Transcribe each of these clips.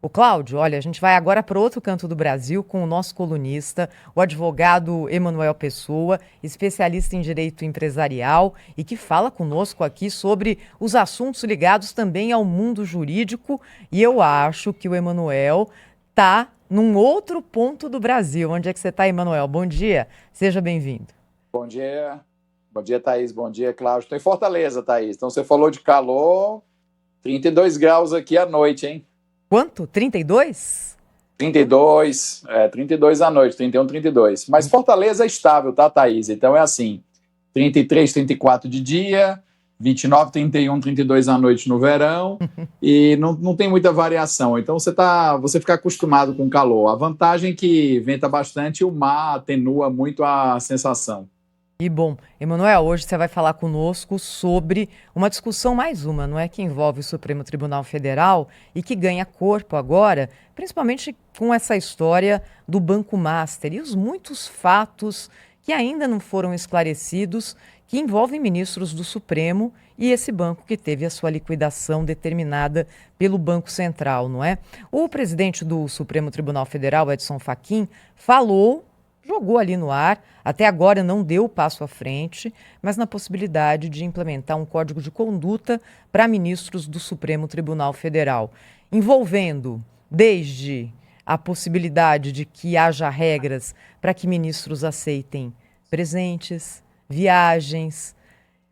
O Cláudio, olha, a gente vai agora para outro canto do Brasil com o nosso colunista, o advogado Emanuel Pessoa, especialista em direito empresarial e que fala conosco aqui sobre os assuntos ligados também ao mundo jurídico. E eu acho que o Emanuel está num outro ponto do Brasil. Onde é que você está, Emanuel? Bom dia, seja bem-vindo. Bom dia, Thaís, bom dia, Cláudio. Estou em Fortaleza, Thaís. Então você falou de calor, 32 graus aqui à noite, hein? Quanto? 32? 32 à noite, 31, 32. Mas Fortaleza é estável, tá, Thaís? Então é assim, 33, 34 de dia, 29, 31, 32 à noite no verão, e não tem muita variação. Então você fica acostumado com calor. A vantagem é que venta bastante e o mar atenua muito a sensação. E bom, Emanuel, hoje você vai falar conosco sobre uma discussão, mais uma, não é? Que envolve o Supremo Tribunal Federal e que ganha corpo agora, principalmente com essa história do Banco Master e os muitos fatos que ainda não foram esclarecidos, que envolvem ministros do Supremo e esse banco que teve a sua liquidação determinada pelo Banco Central, não é? O presidente do Supremo Tribunal Federal, Edson Fachin, jogou ali no ar, até agora não deu o passo à frente, mas na possibilidade de implementar um código de conduta para ministros do Supremo Tribunal Federal, envolvendo desde a possibilidade de que haja regras para que ministros aceitem presentes, viagens,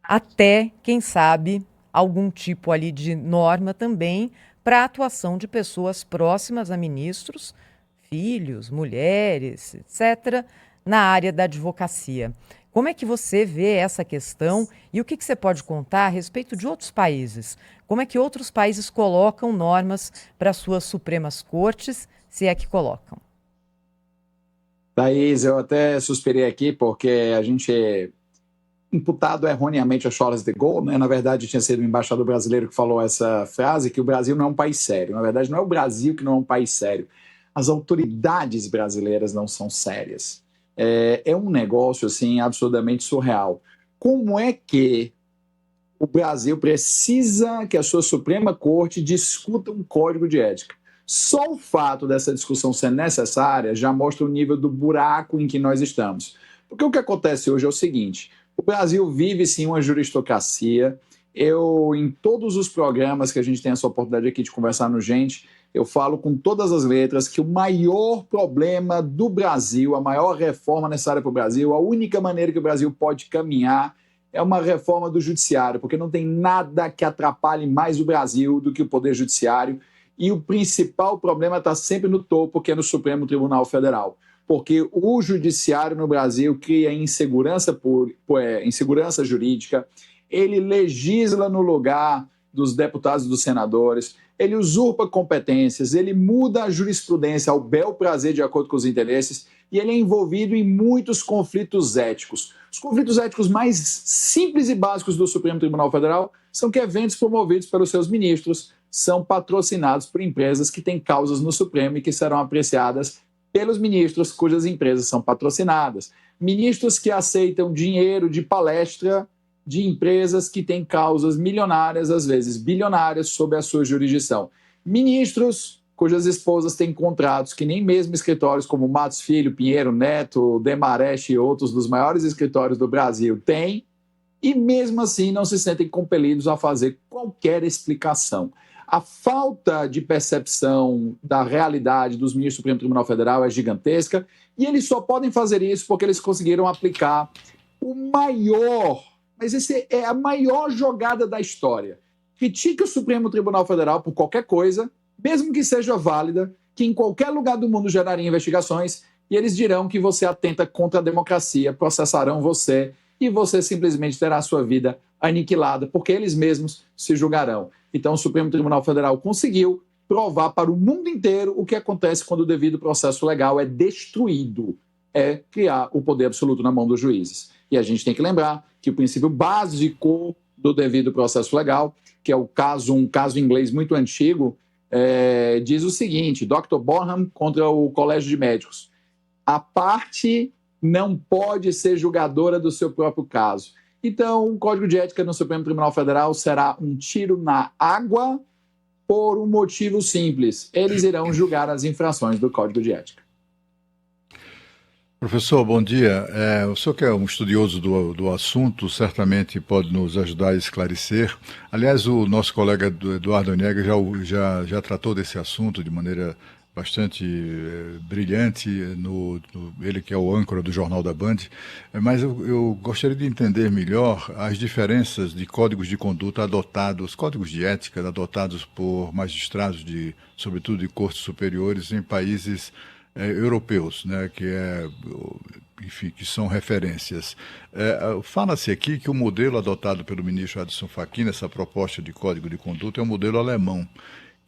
até, quem sabe, algum tipo ali de norma também para a atuação de pessoas próximas a ministros, filhos, mulheres, etc., na área da advocacia. Como é que você vê essa questão e o que você pode contar a respeito de outros países? Como é que outros países colocam normas para suas Supremas Cortes, se é que colocam? Thaís, eu até suspirei aqui porque a gente é imputado erroneamente a Charles de Gaulle, né? Na verdade, tinha sido o embaixador brasileiro que falou essa frase, que o Brasil não é um país sério. Na verdade, não é o Brasil que não é um país sério. As autoridades brasileiras não são sérias. É um negócio, assim, absurdamente surreal. Como é que o Brasil precisa que a sua Suprema Corte discuta um código de ética? Só o fato dessa discussão ser necessária já mostra o nível do buraco em que nós estamos. Porque o que acontece hoje é o seguinte: o Brasil vive sim uma juristocracia. Em todos os programas que a gente tem essa oportunidade aqui de conversar no Gente, eu falo com todas as letras que o maior problema do Brasil, a maior reforma necessária para o Brasil, a única maneira que o Brasil pode caminhar é uma reforma do judiciário, porque não tem nada que atrapalhe mais o Brasil do que o poder judiciário. E o principal problema está sempre no topo, que é no Supremo Tribunal Federal. Porque o judiciário no Brasil cria insegurança jurídica, ele legisla no lugar dos deputados e dos senadores, ele usurpa competências, ele muda a jurisprudência ao bel prazer de acordo com os interesses e ele é envolvido em muitos conflitos éticos. Os conflitos éticos mais simples e básicos do Supremo Tribunal Federal são que eventos promovidos pelos seus ministros são patrocinados por empresas que têm causas no Supremo e que serão apreciadas pelos ministros cujas empresas são patrocinadas. Ministros que aceitam dinheiro de palestra de empresas que têm causas milionárias, às vezes bilionárias, sob a sua jurisdição. Ministros cujas esposas têm contratos que nem mesmo escritórios como Matos Filho, Pinheiro Neto, Demarest e outros dos maiores escritórios do Brasil têm, e mesmo assim não se sentem compelidos a fazer qualquer explicação. A falta de percepção da realidade dos ministros do Supremo Tribunal Federal é gigantesca e eles só podem fazer isso porque eles conseguiram aplicar o maior, mas essa é a maior jogada da história. Critique o Supremo Tribunal Federal por qualquer coisa, mesmo que seja válida, que em qualquer lugar do mundo geraria investigações, e eles dirão que você atenta contra a democracia, processarão você e você simplesmente terá a sua vida aniquilada, porque eles mesmos se julgarão. Então, o Supremo Tribunal Federal conseguiu provar para o mundo inteiro o que acontece quando o devido processo legal é destruído, é criar o poder absoluto na mão dos juízes. E a gente tem que lembrar que o princípio básico do devido processo legal, que é um caso inglês muito antigo, diz o seguinte: Dr. Bonham contra o Colégio de Médicos. A parte não pode ser julgadora do seu próprio caso. Então, o Código de Ética no Supremo Tribunal Federal será um tiro na água por um motivo simples: eles irão julgar as infrações do Código de Ética. Professor, bom dia. O senhor que é um estudioso do assunto, certamente pode nos ajudar a esclarecer. Aliás, o nosso colega Eduardo Oniegas já tratou desse assunto de maneira bastante brilhante, ele que é o âncora do Jornal da Band, mas eu gostaria de entender melhor as diferenças de códigos de conduta adotados, códigos de ética adotados por magistrados, sobretudo de cortes superiores, em países europeus, né, enfim, que são referências. Fala-se aqui que o modelo adotado pelo ministro Edson Fachin, essa proposta de código de conduta, é um modelo alemão,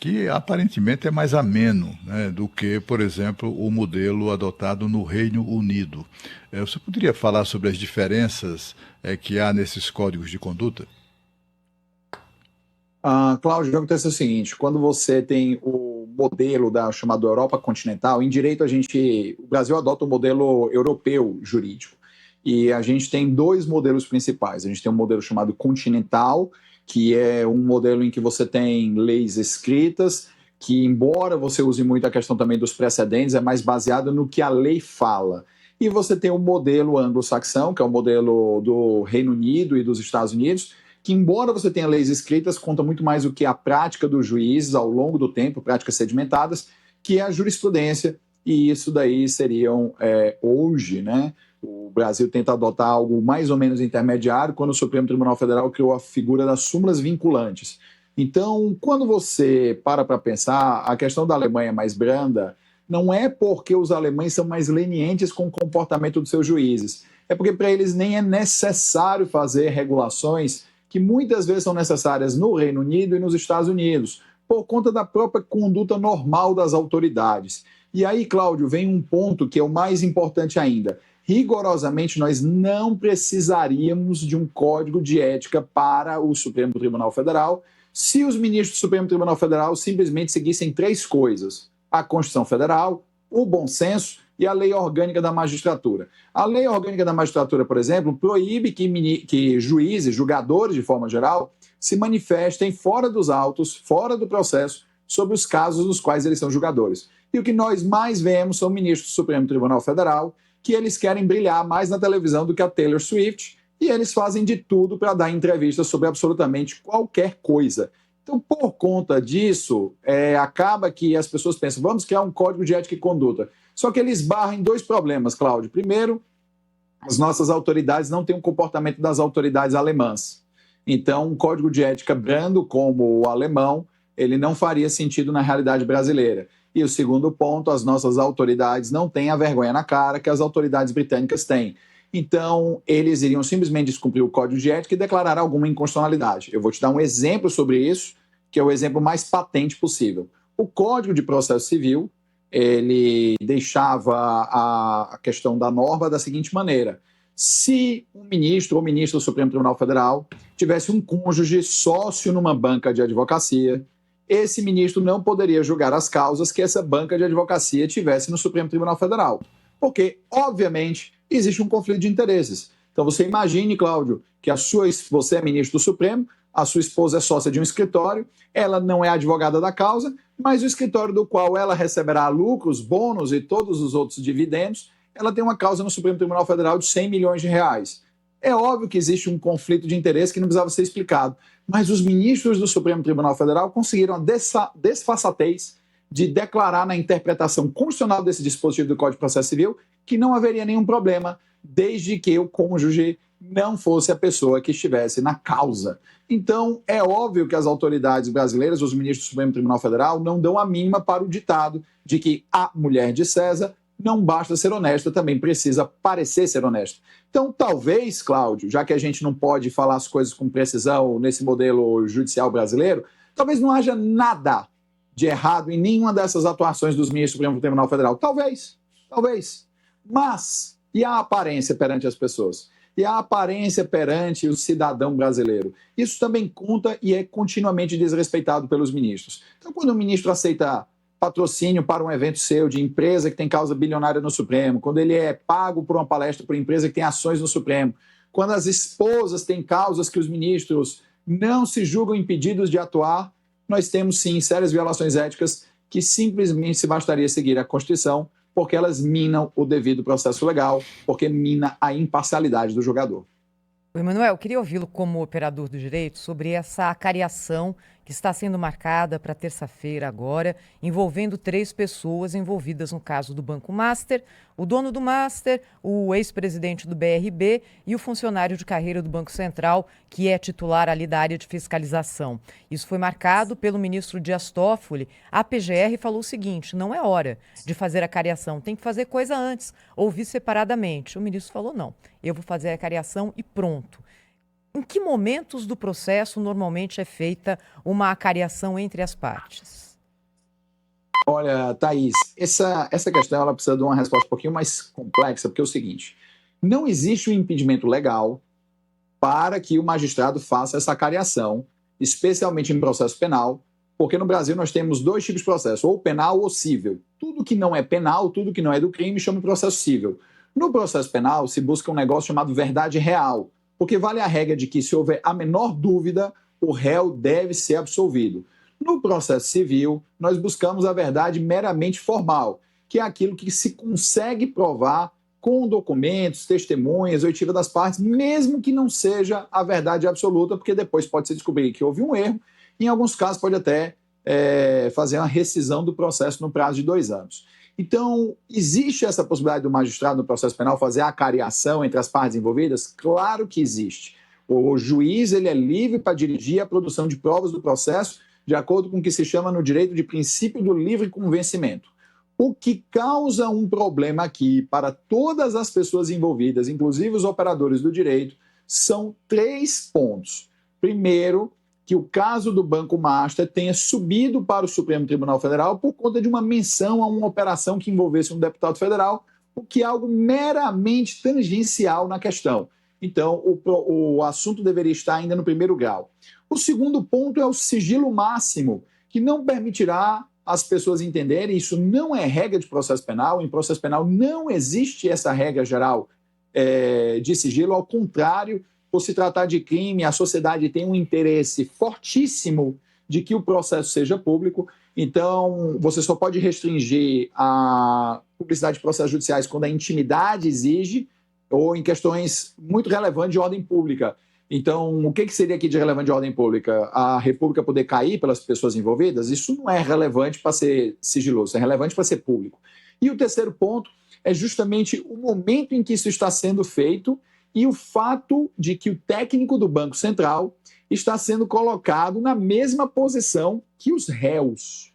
que aparentemente é mais ameno, né, do que, por exemplo, o modelo adotado no Reino Unido. Você poderia falar sobre as diferenças que há nesses códigos de conduta? Cláudio, o que acontece é o seguinte: quando você tem o modelo chamado Europa continental, em direito o Brasil adota o modelo europeu jurídico, e a gente tem dois modelos principais. A gente tem um modelo chamado continental, que é um modelo em que você tem leis escritas, que, embora você use muito a questão também dos precedentes, é mais baseado no que a lei fala. E você tem o modelo anglo-saxão, que é o modelo do Reino Unido e dos Estados Unidos, que, embora você tenha leis escritas, conta muito mais o que a prática dos juízes ao longo do tempo, práticas sedimentadas, que é a jurisprudência, e isso daí seriam, hoje, né? O Brasil tenta adotar algo mais ou menos intermediário quando o Supremo Tribunal Federal criou a figura das súmulas vinculantes. Então, quando você para pensar, a questão da Alemanha mais branda não é porque os alemães são mais lenientes com o comportamento dos seus juízes, é porque para eles nem é necessário fazer regulações que muitas vezes são necessárias no Reino Unido e nos Estados Unidos, por conta da própria conduta normal das autoridades. E aí, Cláudio, vem um ponto que é o mais importante ainda. Rigorosamente, nós não precisaríamos de um código de ética para o Supremo Tribunal Federal se os ministros do Supremo Tribunal Federal simplesmente seguissem três coisas: a Constituição Federal, o bom senso e a Lei Orgânica da Magistratura. A Lei Orgânica da Magistratura, por exemplo, proíbe que juízes, julgadores de forma geral, se manifestem fora dos autos, fora do processo, sobre os casos nos quais eles são julgadores. E o que nós mais vemos são ministros do Supremo Tribunal Federal que eles querem brilhar mais na televisão do que a Taylor Swift, e eles fazem de tudo para dar entrevistas sobre absolutamente qualquer coisa. Então, por conta disso, acaba que as pessoas pensam: vamos criar um código de ética e conduta. Só que eles barram em dois problemas, Cláudio. Primeiro, as nossas autoridades não têm um comportamento das autoridades alemãs. Então, um código de ética brando como o alemão, ele não faria sentido na realidade brasileira. E o segundo ponto: as nossas autoridades não têm a vergonha na cara que as autoridades britânicas têm. Então, eles iriam simplesmente descumprir o código de ética e declarar alguma inconstitucionalidade. Eu vou te dar um exemplo sobre isso, que é o exemplo mais patente possível. O Código de Processo Civil, ele deixava a questão da norma da seguinte maneira: se um ministro ou ministra do Supremo Tribunal Federal tivesse um cônjuge sócio numa banca de advocacia, esse ministro não poderia julgar as causas que essa banca de advocacia tivesse no Supremo Tribunal Federal, porque, obviamente, existe um conflito de interesses. Então, você imagine, Cláudio, que você é ministro do Supremo, a sua esposa é sócia de um escritório, ela não é advogada da causa, mas o escritório do qual ela receberá lucros, bônus e todos os outros dividendos, ela tem uma causa no Supremo Tribunal Federal de 100 milhões de reais. É óbvio que existe um conflito de interesse que não precisava ser explicado, mas os ministros do Supremo Tribunal Federal conseguiram a desfaçatez de declarar na interpretação constitucional desse dispositivo do Código de Processo Civil que não haveria nenhum problema, desde que o cônjuge não fosse a pessoa que estivesse na causa. Então, é óbvio que as autoridades brasileiras, os ministros do Supremo Tribunal Federal, não dão a mínima para o ditado de que a mulher de César não basta ser honesta, também precisa parecer ser honesta. Então, talvez, Cláudio, já que a gente não pode falar as coisas com precisão nesse modelo judicial brasileiro, talvez não haja nada de errado em nenhuma dessas atuações dos ministros do Supremo Tribunal Federal. Talvez. Mas, e a aparência perante as pessoas? E a aparência perante o cidadão brasileiro? Isso também conta e é continuamente desrespeitado pelos ministros. Então, quando o ministro aceita patrocínio para um evento seu de empresa que tem causa bilionária no Supremo, quando ele é pago por uma palestra por empresa que tem ações no Supremo, quando as esposas têm causas que os ministros não se julgam impedidos de atuar, nós temos sim sérias violações éticas que simplesmente se bastaria seguir a Constituição, porque elas minam o devido processo legal, porque mina a imparcialidade do julgador. Emanuel, eu queria ouvi-lo como operador do direito sobre essa acariação que está sendo marcada para terça-feira agora, envolvendo 3 pessoas envolvidas no caso do Banco Master, o dono do Master, o ex-presidente do BRB e o funcionário de carreira do Banco Central, que é titular ali da área de fiscalização. Isso foi marcado pelo ministro Dias Toffoli. A PGR falou o seguinte: não é hora de fazer a cariação, tem que fazer coisa antes, ouvir separadamente. O ministro falou: não, eu vou fazer a cariação e pronto. Em que momentos do processo normalmente é feita uma acariação entre as partes? Olha, Thaís, essa questão ela precisa de uma resposta um pouquinho mais complexa, porque é o seguinte: não existe um impedimento legal para que o magistrado faça essa acariação, especialmente em processo penal, porque no Brasil nós temos 2 tipos de processo, ou penal ou cível. Tudo que não é penal, tudo que não é do crime, chama de processo cível. No processo penal, se busca um negócio chamado verdade real, porque vale a regra de que, se houver a menor dúvida, o réu deve ser absolvido. No processo civil, nós buscamos a verdade meramente formal, que é aquilo que se consegue provar com documentos, testemunhas, oitiva das partes, mesmo que não seja a verdade absoluta, porque depois pode se descobrir que houve um erro, e em alguns casos pode até fazer uma rescisão do processo no prazo de 2 anos. Então, existe essa possibilidade do magistrado no processo penal fazer a acariação entre as partes envolvidas? Claro que existe. O juiz ele é livre para dirigir a produção de provas do processo de acordo com o que se chama no direito de princípio do livre convencimento. O que causa um problema aqui para todas as pessoas envolvidas, inclusive os operadores do direito, são 3 pontos. Primeiro, que o caso do Banco Master tenha subido para o Supremo Tribunal Federal por conta de uma menção a uma operação que envolvesse um deputado federal, o que é algo meramente tangencial na questão. Então, o assunto deveria estar ainda no primeiro grau. O segundo ponto é o sigilo máximo, que não permitirá as pessoas entenderem, isso não é regra de processo penal, em processo penal não existe essa regra geral de sigilo, ao contrário, por se tratar de crime, a sociedade tem um interesse fortíssimo de que o processo seja público, então você só pode restringir a publicidade de processos judiciais quando a intimidade exige ou em questões muito relevantes de ordem pública. Então, o que seria aqui de relevante de ordem pública? A república poder cair pelas pessoas envolvidas? Isso não é relevante para ser sigiloso, é relevante para ser público. E o terceiro ponto é justamente o momento em que isso está sendo feito e o fato de que o técnico do Banco Central está sendo colocado na mesma posição que os réus,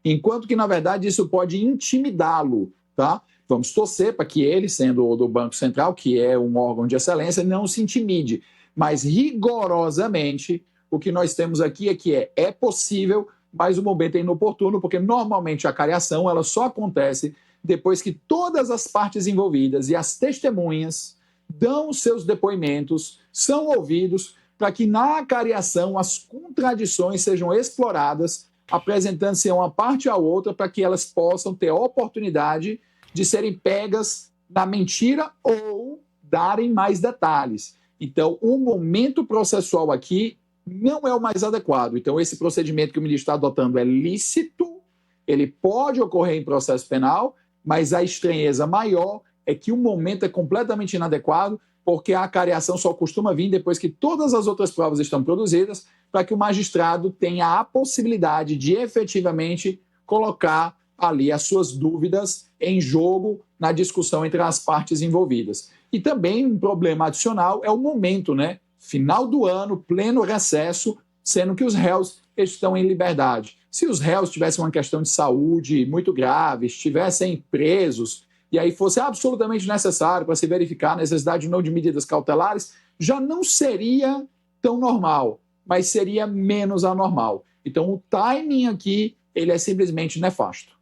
enquanto que, na verdade, isso pode intimidá-lo, tá? Vamos torcer para que ele, sendo do Banco Central, que é um órgão de excelência, não se intimide. Mas, rigorosamente, o que nós temos aqui é que é possível, mas o momento é inoportuno, porque normalmente a cariação ela só acontece depois que todas as partes envolvidas e as testemunhas dão os seus depoimentos, são ouvidos, para que na acariação as contradições sejam exploradas, apresentando-se uma parte à outra para que elas possam ter a oportunidade de serem pegas na mentira ou darem mais detalhes. Então, o momento processual aqui não é o mais adequado. Então, esse procedimento que o ministro está adotando é lícito, ele pode ocorrer em processo penal, mas a estranheza maior é que o momento é completamente inadequado, porque a acariação só costuma vir depois que todas as outras provas estão produzidas, para que o magistrado tenha a possibilidade de efetivamente colocar ali as suas dúvidas em jogo na discussão entre as partes envolvidas. E também um problema adicional é o momento, né? Final do ano, pleno recesso, sendo que os réus estão em liberdade. Se os réus tivessem uma questão de saúde muito grave, estivessem presos, e aí fosse absolutamente necessário para se verificar a necessidade ou não de medidas cautelares, já não seria tão normal, mas seria menos anormal. Então, o timing aqui, ele é simplesmente nefasto.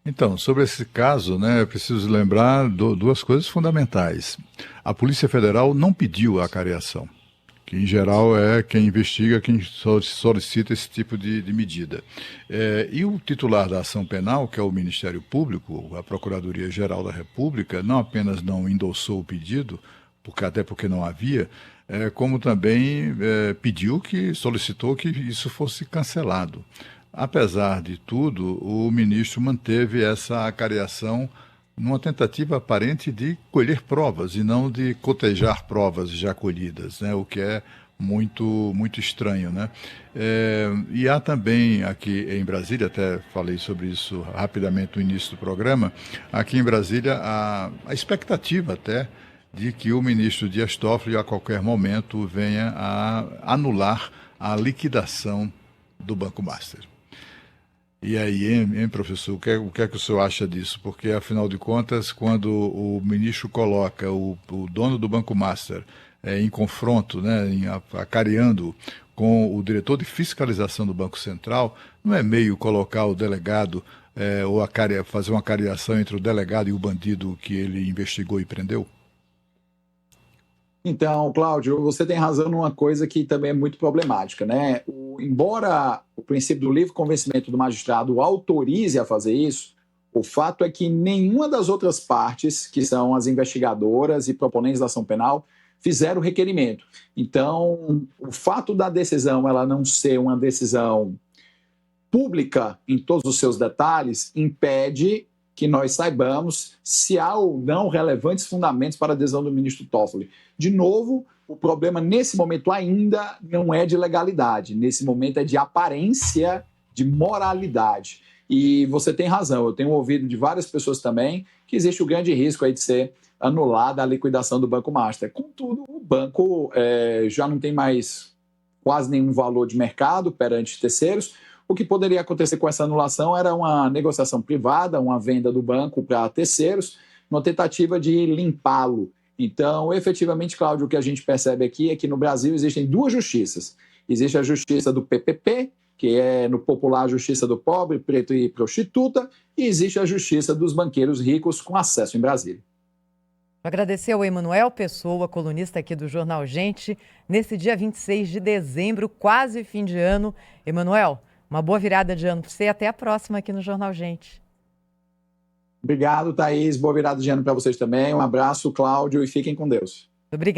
Então, sobre esse caso, né, eu preciso lembrar duas coisas fundamentais. A Polícia Federal não pediu a acariação, que em geral é quem investiga, quem solicita esse tipo de medida. E o titular da ação penal, que é o Ministério Público, a Procuradoria-Geral da República, não apenas não endossou o pedido, até porque não havia, como também solicitou que isso fosse cancelado. Apesar de tudo, o ministro manteve essa acariação numa tentativa aparente de colher provas e não de cotejar provas já colhidas, né? O que é muito estranho, né? E há também aqui em Brasília, até falei sobre isso rapidamente no início do programa, aqui em Brasília a expectativa até de que o ministro Dias Toffoli a qualquer momento venha a anular a liquidação do Banco Master. E aí, hein, professor, o que é que o senhor acha disso? Porque, afinal de contas, quando o ministro coloca o dono do Banco Master em confronto, né, acareando com o diretor de fiscalização do Banco Central, não é meio colocar o delegado ou fazer uma acareação entre o delegado e o bandido que ele investigou e prendeu? Então, Cláudio, você tem razão numa coisa que também é muito problemática, né? Embora o princípio do livre convencimento do magistrado autorize a fazer isso, o fato é que nenhuma das outras partes, que são as investigadoras e proponentes da ação penal, fizeram o requerimento. Então, o fato da decisão ela não ser uma decisão pública em todos os seus detalhes impede que nós saibamos se há ou não relevantes fundamentos para a adesão do ministro Toffoli. De novo, o problema nesse momento ainda não é de legalidade, nesse momento é de aparência de moralidade. E você tem razão, eu tenho ouvido de várias pessoas também que existe o grande risco aí de ser anulada a liquidação do Banco Master. Contudo, o banco já não tem mais quase nenhum valor de mercado perante terceiros. O que poderia acontecer com essa anulação era uma negociação privada, uma venda do banco para terceiros, uma tentativa de limpá-lo. Então, efetivamente, Cláudio, o que a gente percebe aqui é que no Brasil existem duas justiças. Existe a justiça do PPP, que é no popular a justiça do pobre, preto e prostituta, e existe a justiça dos banqueiros ricos com acesso em Brasília. Agradecer ao Emanuel Pessoa, colunista aqui do Jornal Gente, nesse dia 26 de dezembro, quase fim de ano. Emanuel, uma boa virada de ano para você e até a próxima aqui no Jornal Gente. Obrigado, Thaís. Boa virada de ano para vocês também. Um abraço, Cláudio, e fiquem com Deus. Obrigada.